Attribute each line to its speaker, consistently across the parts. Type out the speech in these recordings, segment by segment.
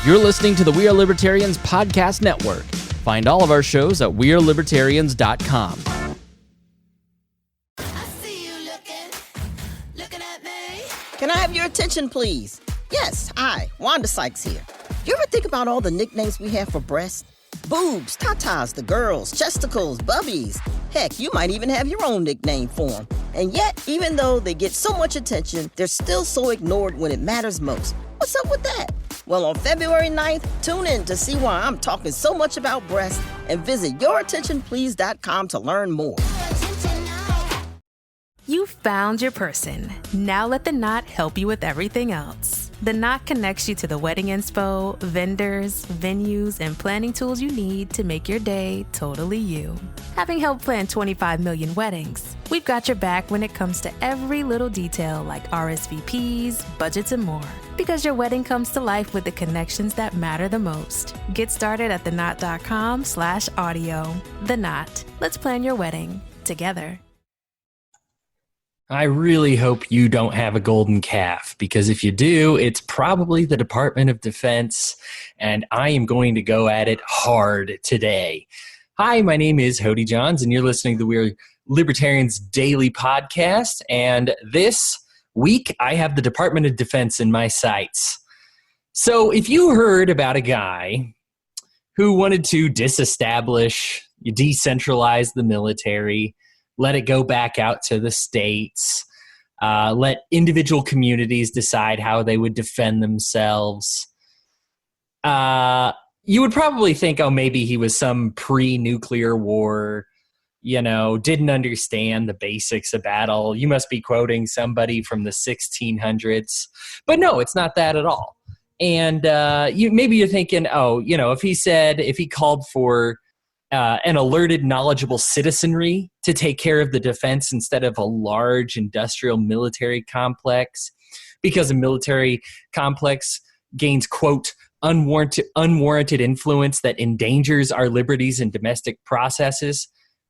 Speaker 1: You're listening to the We Are Libertarians Podcast Network. Find all of our shows at wearelibertarians.com.
Speaker 2: I see you looking at me.
Speaker 3: Can I have your attention, please? Yes, hi, Wanda Sykes here. You ever think about all the nicknames we have for breasts? Boobs, tatas, the girls, chesticles, bubbies. Heck, you might even have your own nickname for them. And yet, even though they get so much attention, they're still so ignored when it matters most. What's up with that? Well, on February 9th, tune in to see why I'm talking so much about breasts and visit yourattentionplease.com to learn more.
Speaker 4: You found your person. Now let the Knot help you with everything else. The Knot connects you to the wedding inspo, vendors, venues, and planning tools you need to make your day totally you. Having helped plan 25 million weddings, we've got your back when it comes to every little detail like RSVPs, budgets, and more. Because your wedding comes to life with the connections that matter the most. Get started at theknot.com/audio. The Knot. Let's plan your wedding together.
Speaker 5: I really hope you don't have a golden calf, because if you do, it's probably the Department of Defense, and I am going to go at it hard today. Hi, my name is Hodey Johns, and you're listening to the We Are Libertarians Daily Podcast, and this week I have the Department of Defense in my sights. So if you heard about a guy who wanted to disestablish, decentralize the military, let it go back out to the states, let individual communities decide how they would defend themselves, you would probably think, oh, maybe he was some pre-nuclear war, didn't understand the basics of battle. You must be quoting somebody from the 1600s. But no, it's not that at all. And maybe you're thinking, if he called for an alerted, knowledgeable citizenry to take care of the defense instead of a large industrial military complex, because a military complex gains, quote, unwarranted influence that endangers our liberties and domestic processes,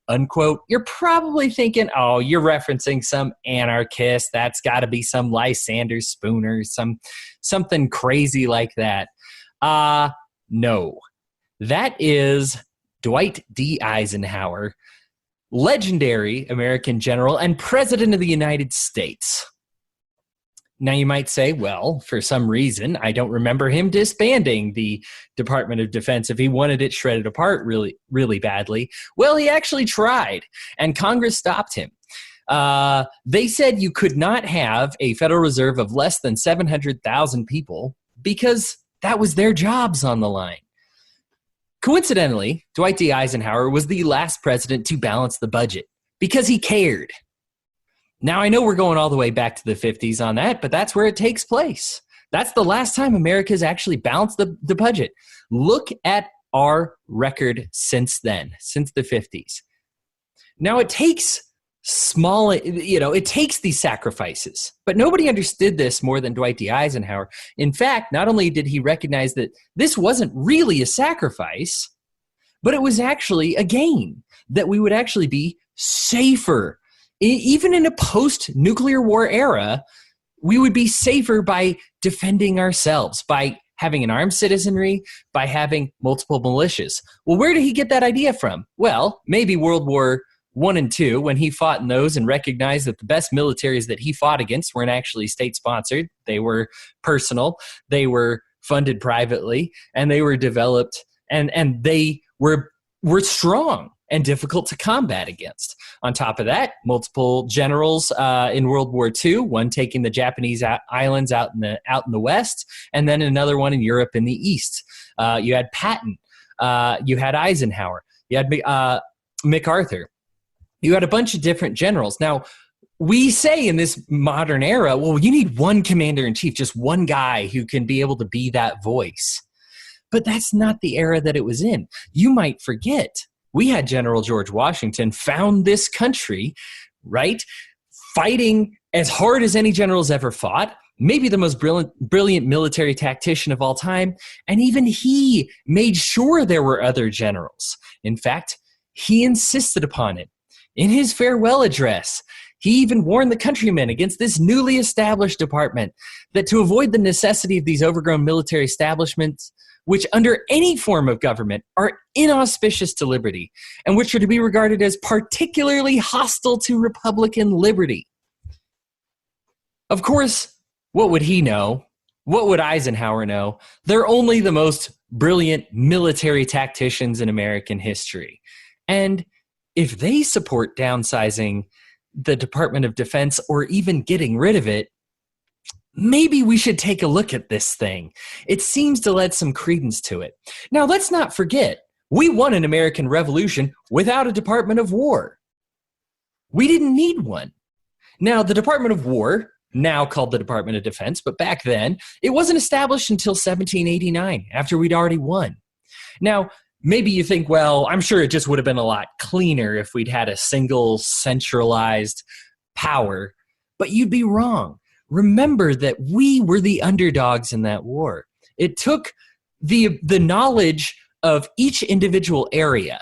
Speaker 5: unquote, you're probably thinking, oh, you're referencing some anarchist. That's got to be some Lysander Spooner, something crazy like that. No, that is Dwight D. Eisenhower, legendary American general and president of the United States. Now you might say, well, for some reason, I don't remember him disbanding the Department of Defense if he wanted it shredded apart really, really badly. Well, he actually tried, and Congress stopped him. They said you could not have a Federal Reserve of less than 700,000 people because that was their jobs on the line. Coincidentally, Dwight D. Eisenhower was the last president to balance the budget because he cared. Now, I know we're going all the way back to the 50s on that, but that's where it takes place. That's the last time America's actually balanced the budget. Look at our record since then, since the 50s. Now, it takes it takes these sacrifices, but nobody understood this more than Dwight D. Eisenhower. In fact, not only did he recognize that this wasn't really a sacrifice, but it was actually a gain, that we would actually be safer. Even in a post-nuclear war era, we would be safer by defending ourselves, by having an armed citizenry, by having multiple militias. Well, where did he get that idea from? Well, maybe World War I and II, when he fought in those and recognized that the best militaries that he fought against weren't actually state-sponsored. They were personal, they were funded privately, and they were developed, and they were strong and difficult to combat against. On top of that, multiple generals in World War II, one taking the Japanese islands out in the west, and then another one in Europe in the east. You had Patton, you had Eisenhower, you had MacArthur. You had a bunch of different generals. Now, we say in this modern era, well, you need one commander-in-chief, just one guy who can be able to be that voice. But that's not the era that it was in. You might forget, we had General George Washington found this country, right, fighting as hard as any general's ever fought, maybe the most brilliant military tactician of all time, and even he made sure there were other generals. In fact, he insisted upon it. In his farewell address, He even warned the countrymen against this newly established department, that to avoid the necessity of these overgrown military establishments, which under any form of government are inauspicious to liberty, and which are to be regarded as particularly hostile to Republican liberty. Of course, what would he know? What would Eisenhower know? They're only the most brilliant military tacticians in American history. And if they support downsizing the Department of Defense or even getting rid of it, maybe we should take a look at this thing. It seems to lend some credence to it. Now, let's not forget, we won an American Revolution without a Department of War. We didn't need one. Now, the Department of War, now called the Department of Defense, but back then, it wasn't established until 1789, after we'd already won. Now, maybe you think, well, I'm sure it just would have been a lot cleaner if we'd had a single centralized power, but you'd be wrong. Remember that we were the underdogs in that war. It took the knowledge of each individual area.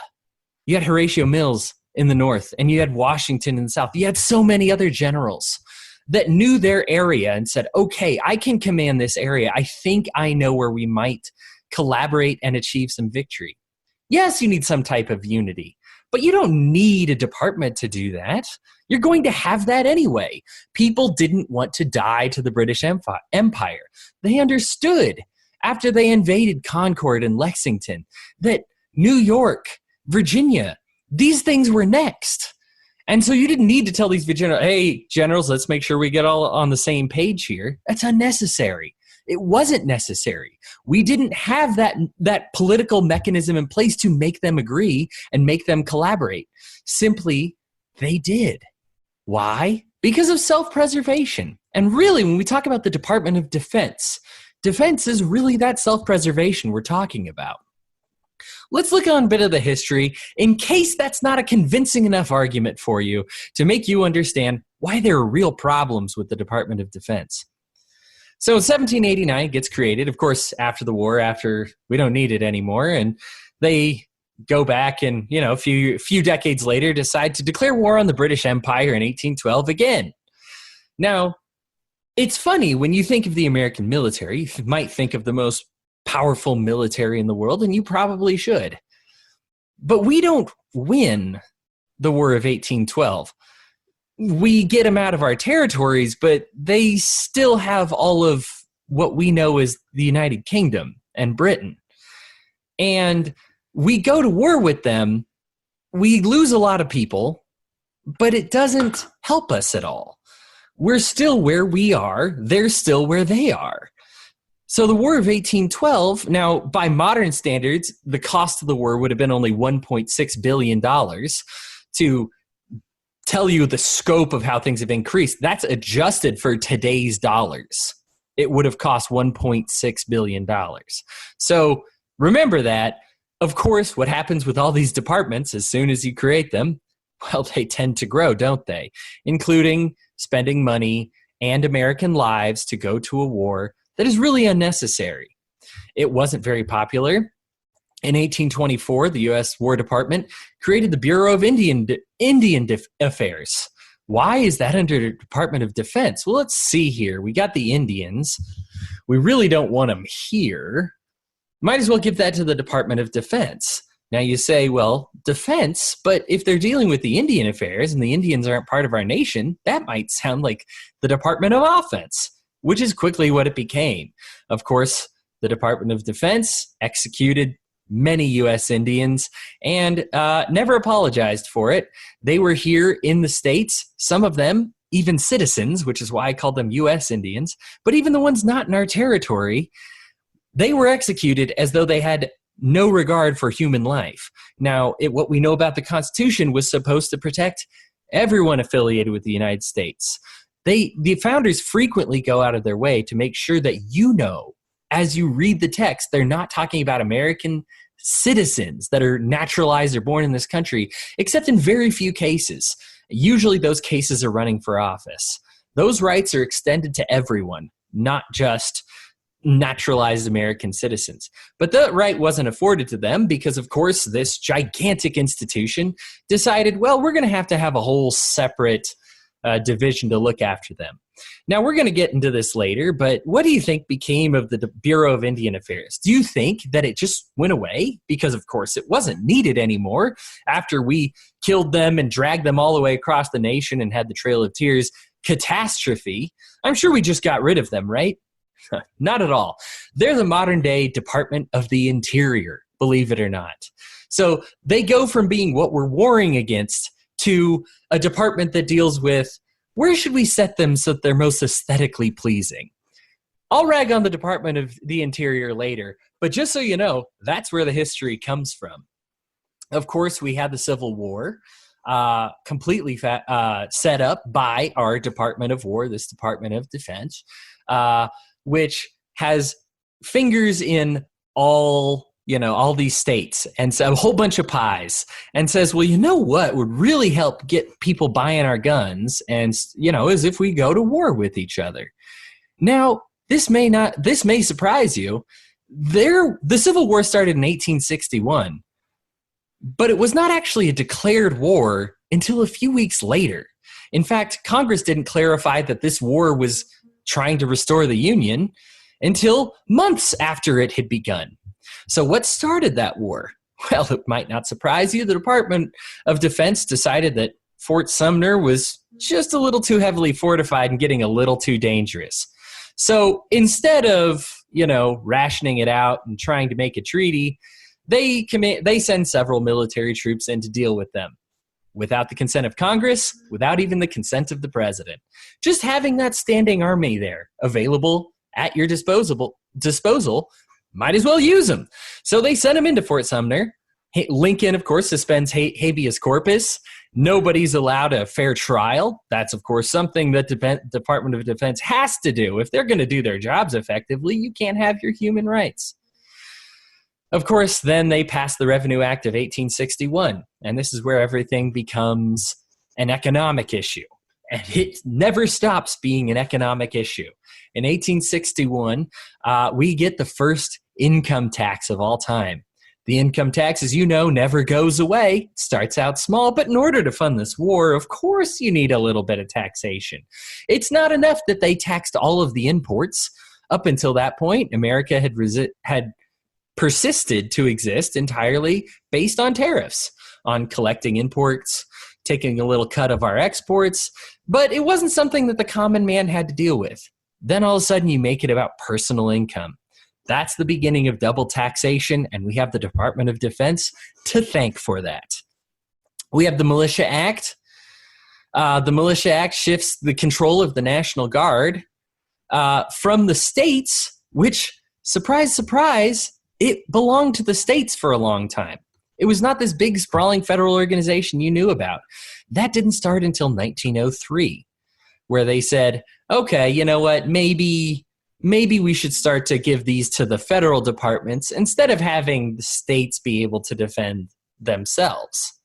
Speaker 5: You had Horatio Mills in the north, and you had Washington in the south. You had so many other generals that knew their area and said, okay, I can command this area. I think I know where we might collaborate and achieve some victory. Yes, you need some type of unity, but you don't need a department to do that. You're going to have that anyway. People didn't want to die to the British Empire. They understood after they invaded Concord and Lexington that New York, Virginia, these things were next. And so you didn't need to tell these generals, hey, generals, let's make sure we get all on the same page here. That's unnecessary. It wasn't necessary. We didn't have that political mechanism in place to make them agree and make them collaborate. Simply, they did. Why? Because of self-preservation. And really, when we talk about the Department of Defense, defense is really that self-preservation we're talking about. Let's look on a bit of the history in case that's not a convincing enough argument for you to make you understand why there are real problems with the Department of Defense. So 1789 gets created, of course, after the war, after we don't need it anymore, and they go back and, a few decades later decide to declare war on the British Empire in 1812 again. Now, it's funny, when you think of the American military, you might think of the most powerful military in the world, and you probably should. But we don't win the War of 1812. We get them out of our territories, but they still have all of what we know as the United Kingdom and Britain. And we go to war with them, we lose a lot of people, but it doesn't help us at all. We're still where we are, they're still where they are. So the War of 1812, now by modern standards, the cost of the war would have been only $1.6 billion. To tell you the scope of how things have increased, that's adjusted for today's dollars. It would have cost $1.6 billion. So remember that. Of course, what happens with all these departments, as soon as you create them, well, they tend to grow, don't they? Including spending money and American lives to go to a war that is really unnecessary. It wasn't very popular. In 1824, the U.S. War Department created the Bureau of Indian Affairs. Why is that under the Department of Defense? Well, let's see here. We got the Indians. We really don't want them here. Might as well give that to the Department of Defense. Now you say, well, defense, but if they're dealing with the Indian affairs and the Indians aren't part of our nation, that might sound like the Department of Offense, which is quickly what it became. Of course, the Department of Defense executed many U.S. Indians and never apologized for it. They were here in the States, some of them even citizens, which is why I called them U.S. Indians, but even the ones not in our territory, they were executed as though they had no regard for human life. Now, what we know about the Constitution was supposed to protect everyone affiliated with the United States. The founders frequently go out of their way to make sure that as you read the text, they're not talking about American citizens that are naturalized or born in this country, except in very few cases. Usually those cases are running for office. Those rights are extended to everyone, not just naturalized American citizens. But that right wasn't afforded to them because, of course, this gigantic institution decided, well, we're going to have a whole separate division to look after them. Now, we're going to get into this later, but what do you think became of the Bureau of Indian Affairs? Do you think that it just went away? Because, of course, it wasn't needed anymore after we killed them and dragged them all the way across the nation and had the Trail of Tears catastrophe. I'm sure we just got rid of them, right? Not at all. They're the modern-day Department of the Interior, believe it or not. So they go from being what we're warring against to a department that deals with where should we set them so that they're most aesthetically pleasing. I'll rag on the Department of the Interior later, but just so you know, that's where the history comes from. Of course, we had the Civil War, completely set up by our Department of War, this Department of Defense, which has fingers in all these states and so a whole bunch of pies and says, well, you know what would really help get people buying our guns and, is if we go to war with each other. Now, this may surprise you. The Civil War started in 1861, but it was not actually a declared war until a few weeks later. In fact, Congress didn't clarify that this war was trying to restore the Union until months after it had begun. So what started that war? Well, it might not surprise you. The Department of Defense decided that Fort Sumner was just a little too heavily fortified and getting a little too dangerous. So instead of, rationing it out and trying to make a treaty, they send several military troops in to deal with them. Without the consent of Congress, without even the consent of the president. Just having that standing army there available at your disposal, might as well use them. So they sent them into Fort Sumner. Lincoln, of course, suspends habeas corpus. Nobody's allowed a fair trial. That's, of course, something that the Department of Defense has to do. If they're going to do their jobs effectively, you can't have your human rights. Of course, then they passed the Revenue Act of 1861, and this is where everything becomes an economic issue. And it never stops being an economic issue. In 1861, we get the first income tax of all time. The income tax, as you know, never goes away. It starts out small, but in order to fund this war, of course you need a little bit of taxation. It's not enough that they taxed all of the imports. Up until that point, America had persisted to exist entirely based on tariffs, on collecting imports, taking a little cut of our exports, but it wasn't something that the common man had to deal with. Then all of a sudden you make it about personal income. That's the beginning of double taxation, and we have the Department of Defense to thank for that. We have the Militia Act. The Militia Act shifts the control of the National Guard from the states, which, surprise, surprise, it belonged to the states for a long time. It was not this big, sprawling federal organization you knew about. That didn't start until 1903, where they said, okay, you know what, maybe we should start to give these to the federal departments instead of having the states be able to defend themselves.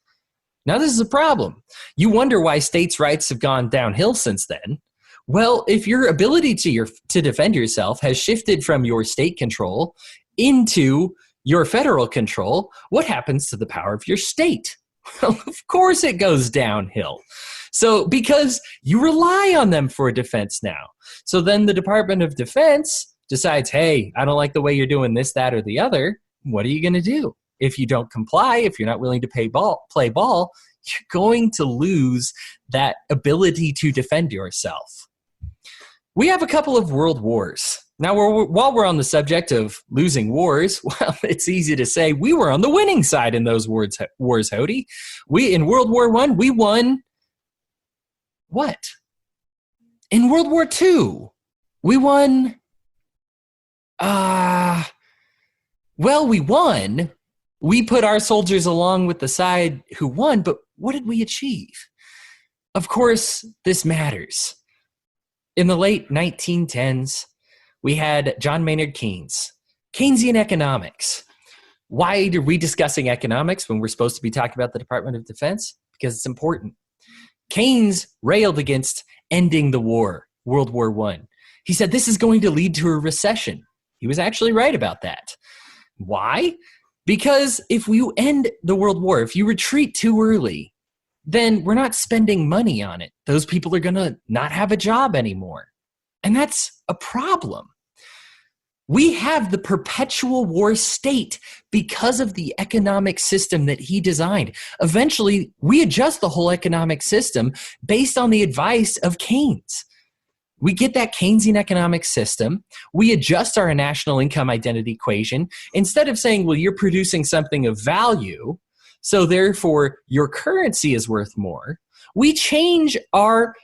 Speaker 5: Now, this is a problem. You wonder why states' rights have gone downhill since then. Well, if your ability to defend yourself has shifted from your state control into your federal control, what happens to the power of your state? Well, of course it goes downhill. So because you rely on them for defense now. So then the Department of Defense decides, hey, I don't like the way you're doing this, that, or the other. What are you going to do? If you don't comply, if you're not willing to play ball, you're going to lose that ability to defend yourself. We have a couple of world wars. Now, while we're on the subject of losing wars, well, it's easy to say we were on the winning side in those wars, Hodey. In World War I, we won what? In World War II, we won, we won. We put our soldiers along with the side who won, but what did we achieve? Of course, this matters. In the late 1910s, we had John Maynard Keynes, Keynesian economics. Why are we discussing economics when we're supposed to be talking about the Department of Defense? Because it's important. Keynes railed against ending the war, World War I. He said this is going to lead to a recession. He was actually right about that. Why? Because if you end the World War, if you retreat too early, then we're not spending money on it. Those people are going to not have a job anymore. And that's a problem. We have the perpetual war state because of the economic system that he designed. Eventually, we adjust the whole economic system based on the advice of Keynes. We get that Keynesian economic system. We adjust our national income identity equation. Instead of saying, well, you're producing something of value, so therefore your currency is worth more, we change our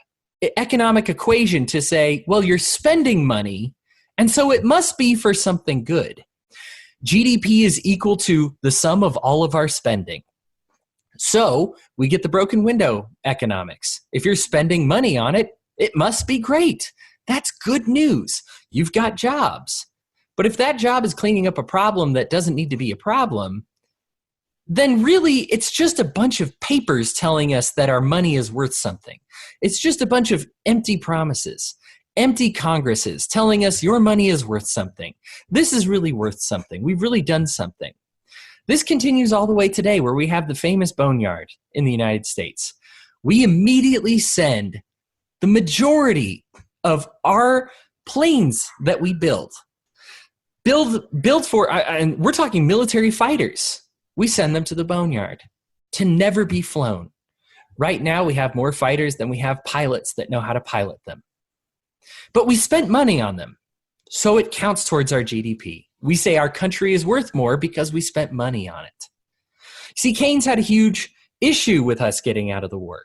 Speaker 5: economic equation to say, well, you're spending money, and so it must be for something good. GDP is equal to the sum of all of our spending. So we get the broken window economics. If you're spending money on it, it must be great. That's good news. You've got jobs. But if that job is cleaning up a problem that doesn't need to be a problem, then really it's just a bunch of papers telling us that our money is worth something. It's just a bunch of empty promises. Empty congresses telling us your money is worth something. This is really worth something. We've really done something. This continues all the way today, where we have the famous boneyard in the United States. We immediately send the majority of our planes that we build for, and we're talking military fighters. We send them to the boneyard to never be flown. Right now, we have more fighters than we have pilots that know how to pilot them. But we spent money on them, so it counts towards our GDP. We say our country is worth more because we spent money on it. See, Keynes had a huge issue with us getting out of the war.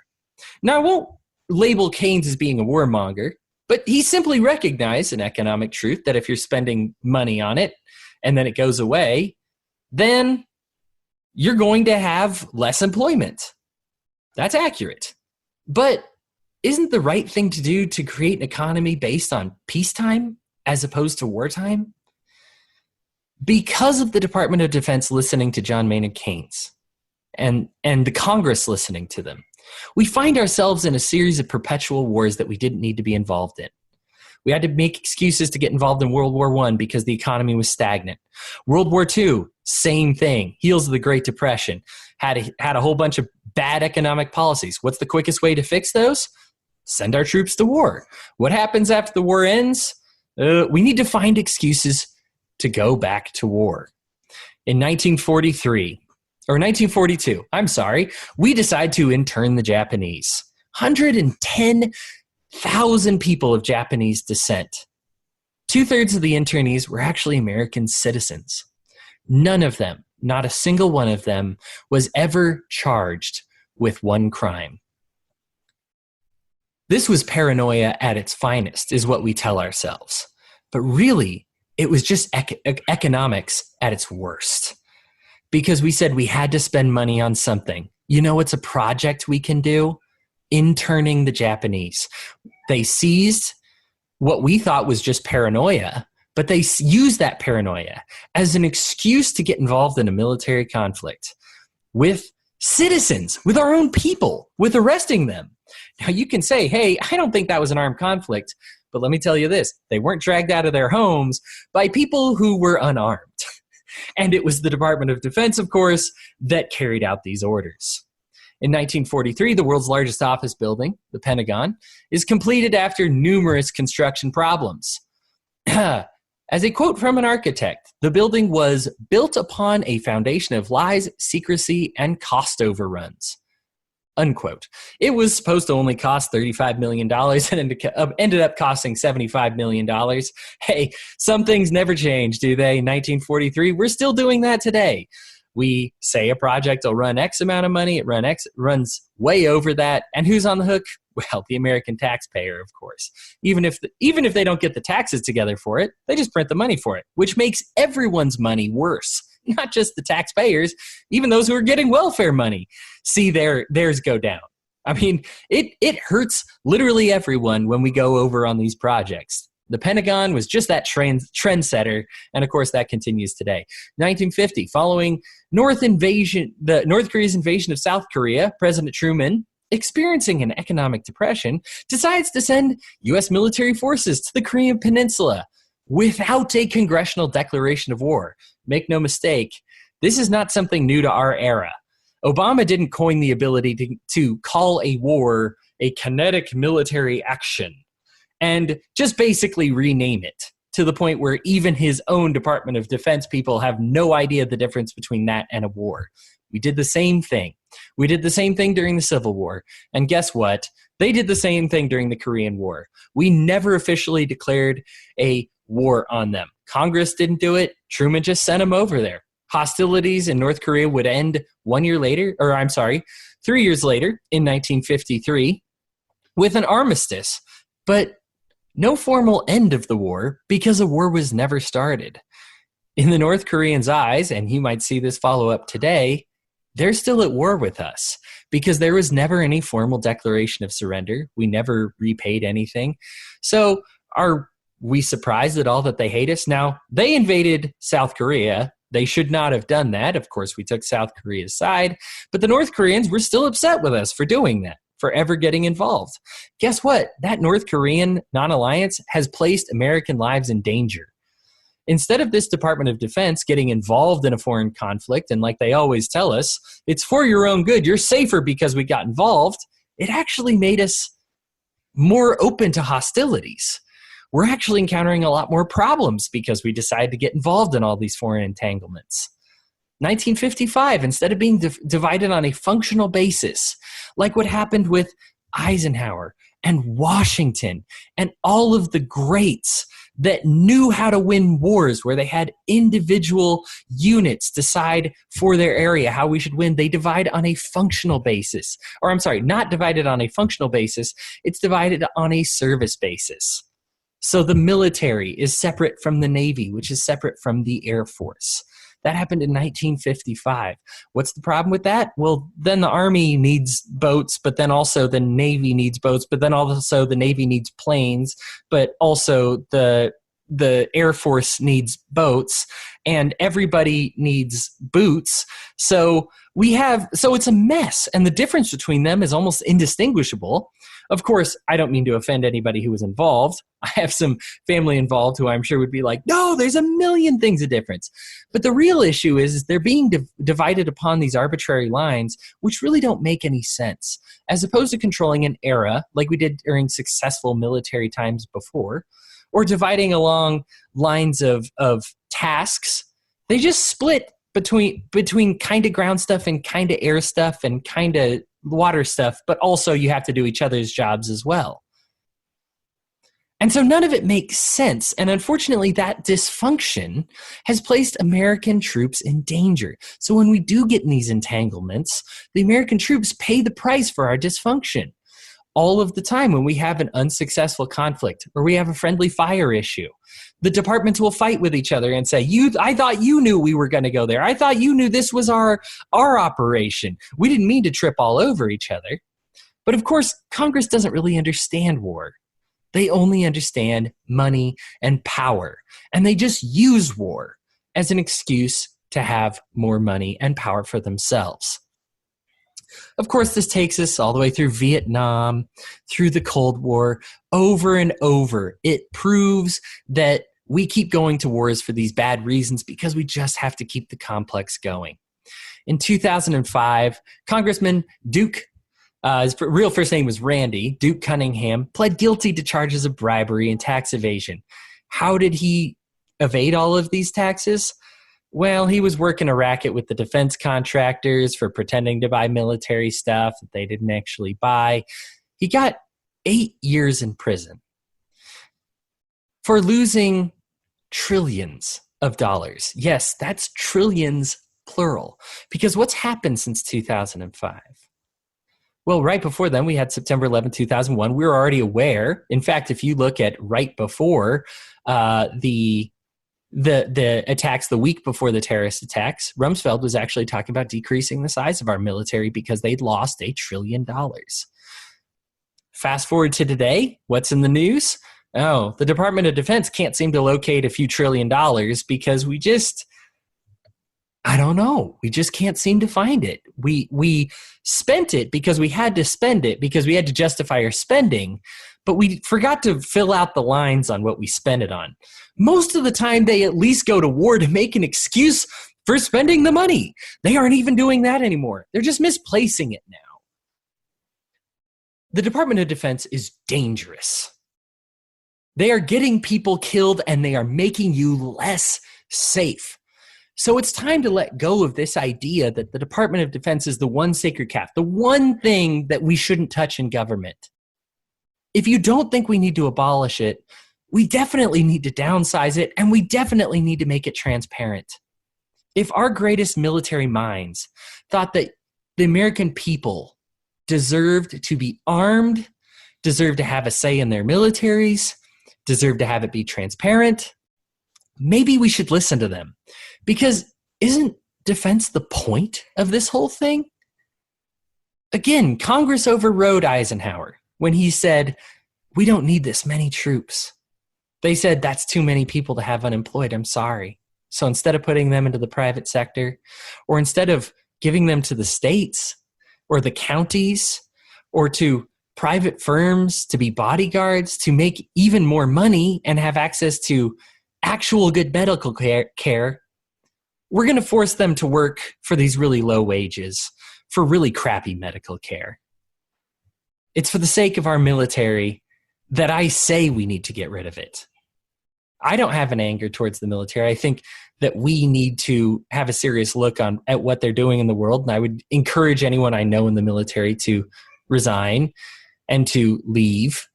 Speaker 5: Now, I won't label Keynes as being a warmonger, but he simply recognized an economic truth that if you're spending money on it and then it goes away, then you're going to have less employment. That's accurate. But isn't the right thing to do to create an economy based on peacetime as opposed to wartime? Because of the Department of Defense listening to John Maynard Keynes and the Congress listening to them, we find ourselves in a series of perpetual wars that we didn't need to be involved in. We had to make excuses to get involved in World War I because the economy was stagnant. World War II, same thing. Heels of the Great Depression. Had a whole bunch of bad economic policies. What's the quickest way to fix those? Send our troops to war. What happens after the war ends? We need to find excuses to go back to war. In 1942, we decide to intern the Japanese. 110,000 people of Japanese descent. 2/3 of the internees were actually American citizens. None of them, not a single one of them, was ever charged with one crime. This was paranoia at its finest, is what we tell ourselves. But really, it was just economics at its worst. Because we said we had to spend money on something. You know what's a project we can do? Interning the Japanese. They seized what we thought was just paranoia, but they used that paranoia as an excuse to get involved in a military conflict with citizens, with our own people, with arresting them. Now you can say, hey, I don't think that was an armed conflict, but let me tell you this, they weren't dragged out of their homes by people who were unarmed. And it was the Department of Defense, of course, that carried out these orders. In 1943, the world's largest office building, the Pentagon, is completed after numerous construction problems. As a quote from an architect, the building was built upon a foundation of lies, secrecy, and cost overruns. Unquote. It was supposed to only cost $35 million and ended up costing $75 million. Hey, some things never change, do they? 1943, we're still doing that today. We say a project will run X amount of money, it runs way over that, and who's on the hook? Well, the American taxpayer, of course. Even if they don't get the taxes together for it, they just print the money for it, which makes everyone's money worse. Not just the taxpayers, even those who are getting welfare money see theirs go down. I mean, it hurts literally everyone when we go over on these projects. The Pentagon was just that trendsetter, and of course that continues today. 1950, following the North Korea's invasion of South Korea, President Truman, experiencing an economic depression, decides to send U.S. military forces to the Korean Peninsula without a congressional declaration of war. Make no mistake, this is not something new to our era. Obama didn't coin the ability to call a war a kinetic military action and just basically rename it to the point where even his own Department of Defense people have no idea the difference between that and a war. We did the same thing. We did the same thing during the Civil War. And guess what? They did the same thing during the Korean War. We never officially declared a war on them. Congress didn't do it. Truman just sent them over there. Hostilities in North Korea would end 3 years later in 1953 with an armistice, but no formal end of the war because a war was never started. In the North Koreans' eyes, and you might see this follow up today, they're still at war with us because there was never any formal declaration of surrender. We never repaid anything. So are we surprised at all that they hate us? Now, they invaded South Korea. They should not have done that. Of course, we took South Korea's side, but the North Koreans were still upset with us for doing that, for ever getting involved. Guess what? That North Korean non-alliance has placed American lives in danger. Instead of this Department of Defense getting involved in a foreign conflict, and like they always tell us, it's for your own good, you're safer because we got involved, it actually made us more open to hostilities. We're actually encountering a lot more problems because we decided to get involved in all these foreign entanglements. 1955, instead of being divided on a functional basis, like what happened with Eisenhower and Washington and all of the greats that knew how to win wars, where they had individual units decide for their area how we should win. They divide on a functional basis. Or I'm sorry, not divided on a functional basis. It's divided on a service basis. So the military is separate from the Navy, which is separate from the Air Force. That happened in 1955. What's the problem with that? Well, then the Army needs boats, but then also the Navy needs boats, but then also the Navy needs planes, but also the Air Force needs boats, and everybody needs boots. So it's a mess, and the difference between them is almost indistinguishable. Of course, I don't mean to offend anybody who was involved. I have some family involved who I'm sure would be like, no, there's a million things of difference. But the real issue is they're being divided upon these arbitrary lines, which really don't make any sense. As opposed to controlling an era, like we did during successful military times before, or dividing along lines of tasks, they just split between kind of ground stuff and kind of air stuff and kind of water stuff, but also you have to do each other's jobs as well. And so none of it makes sense. And unfortunately, that dysfunction has placed American troops in danger. So when we do get in these entanglements, the American troops pay the price for our dysfunction. All of the time when we have an unsuccessful conflict or we have a friendly fire issue, the departments will fight with each other and say, I thought you knew we were going to go there. I thought you knew this was our operation. We didn't mean to trip all over each other. But of course, Congress doesn't really understand war. They only understand money and power. And they just use war as an excuse to have more money and power for themselves. Of course, this takes us all the way through Vietnam, through the Cold War, over and over. It proves that we keep going to wars for these bad reasons because we just have to keep the complex going. In 2005, Congressman Duke, his real first name was Randy, Duke Cunningham, pled guilty to charges of bribery and tax evasion. How did he evade all of these taxes? Well, he was working a racket with the defense contractors for pretending to buy military stuff that they didn't actually buy. He got 8 years in prison for losing trillions of dollars. Yes, that's trillions, plural. Because what's happened since 2005? Well, right before then, we had September 11, 2001. We were already aware. In fact, if you look at right before the attacks, the week before the terrorist attacks, Rumsfeld was actually talking about decreasing the size of our military because they'd lost $1 trillion. Fast forward to today, what's in the news? Oh, the Department of Defense can't seem to locate a few $1 trillion because I don't know. We just can't seem to find it. We spent it because we had to spend it because we had to justify our spending, but we forgot to fill out the lines on what we spent it on. Most of the time, they at least go to war to make an excuse for spending the money. They aren't even doing that anymore. They're just misplacing it now. The Department of Defense is dangerous. They are getting people killed and they are making you less safe. So it's time to let go of this idea that the Department of Defense is the one sacred calf, the one thing that we shouldn't touch in government. If you don't think we need to abolish it, we definitely need to downsize it, and we definitely need to make it transparent. If our greatest military minds thought that the American people deserved to be armed, deserved to have a say in their militaries, deserved to have it be transparent, maybe we should listen to them. Because isn't defense the point of this whole thing? Again, Congress overrode Eisenhower when he said, we don't need this many troops. They said, that's too many people to have unemployed. I'm sorry. So instead of putting them into the private sector, or instead of giving them to the states or the counties or to private firms to be bodyguards to make even more money and have access to actual good medical care, we're going to force them to work for these really low wages for really crappy medical care. It's for the sake of our military that I say we need to get rid of it. I don't have an anger towards the military. I think that we need to have a serious look at what they're doing in the world. And I would encourage anyone I know in the military to resign and to leave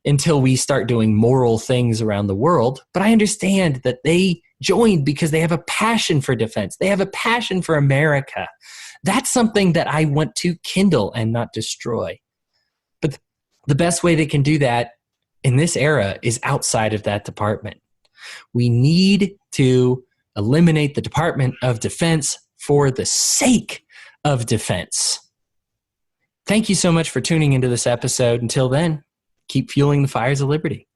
Speaker 5: until we start doing moral things around the world. But I understand that they joined because they have a passion for defense. They have a passion for America. That's something that I want to kindle and not destroy. But the best way they can do that in this era is outside of that department. We need to eliminate the Department of Defense for the sake of defense. Thank you so much for tuning into this episode. Until then, keep fueling the fires of liberty.